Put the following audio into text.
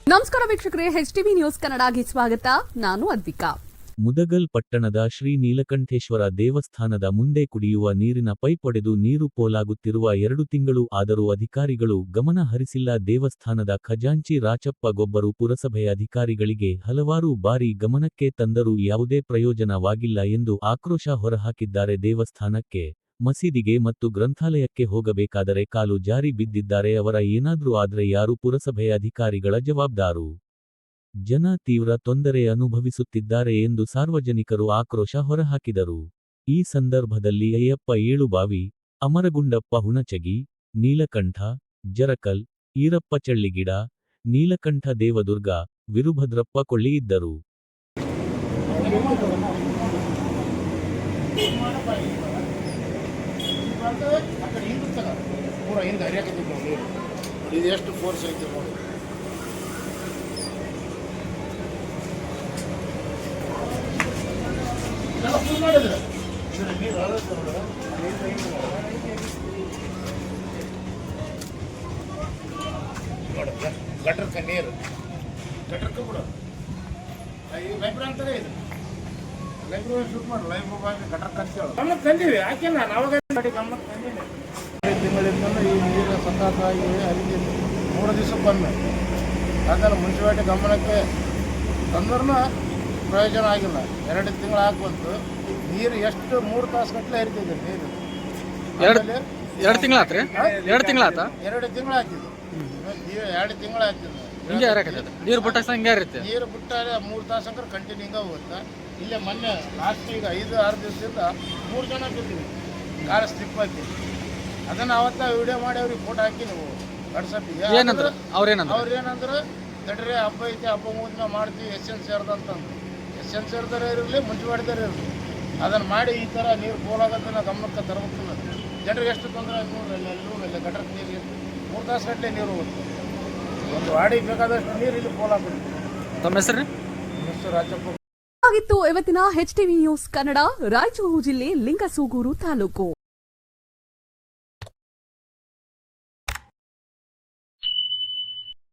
ನಮಸ್ಕಾರ ವೀಕ್ಷಕರೇ, HTV news ಕನ್ನಡಗೆ ಸ್ವಾಗತ. ನಾನು ಅದ್ವಿಕಾ. ಮುದಗಲ್ ಪಟ್ಟಣದ ಶ್ರೀ ನೀಲಕಂಠೇಶ್ವರ ದೇವಸ್ಥಾನದ ಮುಂದೆ ಕುಡಿಯುವ ನೀರಿನ ಪೈಪ್ ಒಡೆದು ನೀರು ಪೋಲಾಗುತ್ತಿರುವ 2 ತಿಂಗಳು ಆದರೂ ಅಧಿಕಾರಿಗಳು ಗಮನ ಹರಿಸಿಲ್ಲ. ದೇವಸ್ಥಾನದ ಖಜಾಂಚಿ ರಾಚಪ್ಪ ಗೊಬ್ಬರು ಪುರಸಭೆ ಅಧಿಕಾರಿಗಳಿಗೆ ಹಲವಾರು ಬಾರಿ ಗಮನಕ್ಕೆ ತಂದರೂ ಯಾವುದೇ ಪ್ರಯೋಜನವಾಗಿಲ್ಲ ಎಂದು ಆಕ್ರೋಶ ಹೊರಹಾಕಿದ್ದಾರೆ. ದೇವಸ್ಥಾನಕ್ಕೆ, ಮಸೀದಿಗೆ ಮತ್ತು ಗ್ರಂಥಾಲಯಕ್ಕೆ ಹೋಗಬೇಕಾದರೆ ಕಾಲು ಜಾರಿ ಬಿದ್ದಿದ್ದಾರೆ. ಅವರ ಏನಾದ್ರೂ ಆದ್ರೆ ಯಾರು ಪುರಸಭೆ ಅಧಿಕಾರಿಗಳ ಜವಾಬ್ದಾರು? ಜನ ತೀವ್ರ ತೊಂದರೆ ಅನುಭವಿಸುತ್ತಿದ್ದಾರೆ ಎಂದು ಸಾರ್ವಜನಿಕರು ಆಕ್ರೋಶ ಹೊರಹಾಕಿದರು. ಈ ಸಂದರ್ಭದಲ್ಲಿ ಅಯ್ಯಪ್ಪ ಏಳುಬಾವಿ, ಅಮರಗುಂಡಪ್ಪ ಹುಣಚಗಿ, ನೀಲಕಂಠ ಜರಕಲ್, ಈರಪ್ಪ ಚಳ್ಳಿಗಿಡ, ನೀಲಕಂಠ ದೇವದುರ್ಗ, ವಿರುಭದ್ರಪ್ಪ ಕೊಳ್ಳಿ ಇದ್ದರು. ಗಟರ್ಕ ನೀರು ಗಟರ್ಕ ಬಿಡು ಲೈಬ್ರರಿ ಅಂತಾರೆ. ಇದು ಲೈಬ್ರರಿ ಶೂಟ್ ಮಾಡಿ ಲೈಬ್ರರಿ ಗಟರ್ಕ ಅಂತೇಳಿ ಗಮನಕ್ಕೆ ತಂದೀವಿ. ಯಾಕೆ ನಾನು ಅವಾಗ ಗಮನಕ್ಕೆ ತಂದೀನಿ. ತಿಂಗಳಿಂದ ಈ ನೀರು ಸತತ ಅಲ್ಲಿ 3 ದಿವಸಕ್ಕೊಮ್ಮೆ ಅದನ್ನು ಮುನ್ಸಿಪಾಲಿಟಿ ಗಮನಕ್ಕೆ ತಂದ್ರೂ ಪ್ರಯೋಜನ ಆಗಿಲ್ಲ. 2 ತಿಂಗಳು ಹಾಕುವಂತು ನೀರು ಎಷ್ಟು 3 ತಾಸು ಗಟ್ಟಲೆ ಹರಿತಿದೆ ನೀರು. 2 ತಿಂಗಳಾತ್ರಿ? 2 ತಿಂಗಳಾತ? 2 ತಿಂಗಳು ಹಾಕಿದ್ದು. 2 ತಿಂಗಳು ಹಾಕಿದ್ದು ನೀರು ಬಿಟ್ಟ ಹಿಂಗೆ ಇರುತ್ತೆ. ನೀರು ಬಿಟ್ಟಾರೆ 3 ತಾಸು ಅಂದ್ರೆ ಕಂಟಿನ್ಯೂ ಹಿಂಗೆ ಹೋಗುತ್ತೆ. ಇಲ್ಲೇ ಮೊನ್ನೆ ಲಾಸ್ಟ್ ಈಗ 5-6 ದಿವಸದಿಂದ 3 ಜನ ಬಿದ್ದೀವಿ ಕಾಲ ಸ್ಲಿಪ್ ಹಾಕಿ. ಅದನ್ನು ಅವತ್ತ ವಿಡಿಯೋ ಮಾಡಿ ಅವ್ರಿಗೆ ಫೋಟೋ ಹಾಕಿ ನೀವು ವಾಟ್ಸಪ್ಪಿಗೆ. ಅವ್ರೇನಂದ್ರೆ ತಡ್ರಿ ಹಬ್ಬ ಐತೆ, ಹಬ್ಬ ಮುಗಿದ್ಮೇಲೆ ಮಾಡ್ತೀವಿ, ಎಸ್ಎನ್ ಸೇರ್ದಂತಂದು. ಎಸ್ಎನ್ ಸೇರ್ದಾರೆ ಇರಲಿ, ಮುಂಚೆವಾಡಿದಾರೆ ಇರಲಿ, ಅದನ್ನು ಮಾಡಿ ಈ ಥರ ನೀರು ಪೋಲಾಗತ್ತೆ ನಾವು ಗಮನಕ್ಕೆ ತರಬೇಕು. ಜನರಿಗೆ ಎಷ್ಟು ತೊಂದರೆ ಆಯ್ತು ನೋಡ್ರಿ. ಎಲ್ಲರೂ ಇಲ್ಲ ಗಟರ್ಗೆ ನೀರು 3 ತಾಸು ಗಟ್ಟಲೆ ನೀರು ಹೋಗುತ್ತೆ. ಒಂದು ವಾಡಿಗೆ ಬೇಕಾದಷ್ಟು ನೀರು ಇಲ್ಲಿ ಪೋಲಾಗುತ್ತೆ. ತಮ್ಮ ಹೆಸರು? ಹೆಸರು ರಾಜಪ್ಪ. ಇವತ್ತಿನ HTV ನ್ಯೂಸ್ ಕನ್ನಡ, ರಾಯಚೂರು ಜಿಲ್ಲೆ ಲಿಂಗಸೂಗೂರು ತಾಲೂಕು.